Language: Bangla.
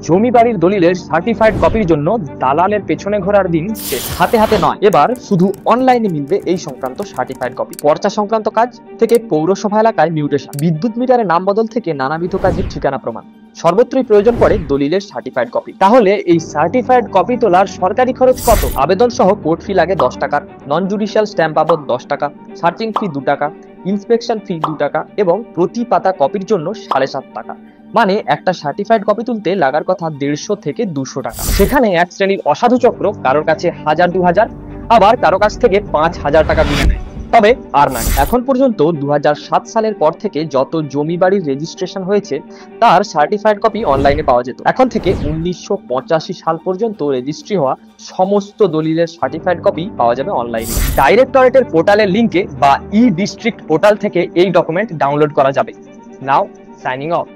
জমি বাড়ির দলিলের সার্টিফাইড কপির জন্য দালালের পেছনে ঘোরার দিন শেষ। হাতে হাতে নয়, এবার শুধু অনলাইনে মিলবে এই সংক্রান্ত সার্টিফাইড কপি। পর্চা সংক্রান্ত কাজ থেকে পৌরসভা এলাকায় মিউটেশন, বিদ্যুৎ মিটারে নাম বদল থেকে নানাবিধ কাজের ঠিকানা প্রমাণ, সর্বত্রই প্রয়োজন পড়ে দলিলের সার্টিফাইড কপি। তাহলে এই সার্টিফাইড কপি তোলার সরকারি খরচ কত? আবেদন সহ কোর্ট ফি লাগে 10 টাকা, নন জুডিশিয়াল স্ট্যাম্প বাবদ 10 টাকা, সার্চিং ফি 2 টাকা, ইন্সপেকশন ফি 2 টাকা এবং প্রতি পাতা কপির জন্য 7.5 টাকা। মানে একটা সার্টিফাইড কপি তুলতে লাগার কথা 150 থেকে 200 টাকা। সেখানে এক শ্রেণীর অসাধু চক্র কারোর কাছে 1000-2000, আবার কারো কাছ থেকে 5000 টাকা বিলে নেয়। তবে আর না, এখন পর্যন্ত 2007 সালের পর থেকে যত জমি বাড়ির রেজিস্ট্রেশন হয়েছে তার সার্টিফাইড কপি অনলাইনে পাওয়া যেত। এখন থেকে 1985 সাল পর্যন্ত রেজিস্ট্রি হওয়া সমস্ত দলিলের সার্টিফাইড কপি পাওয়া যাবে অনলাইনে। ডাইরেক্টরেটের পোর্টালের লিঙ্কে বা ই ডিস্ট্রিক্ট পোর্টাল থেকে এই ডকুমেন্ট ডাউনলোড করা যাবে। নাও সাইনিং অফ।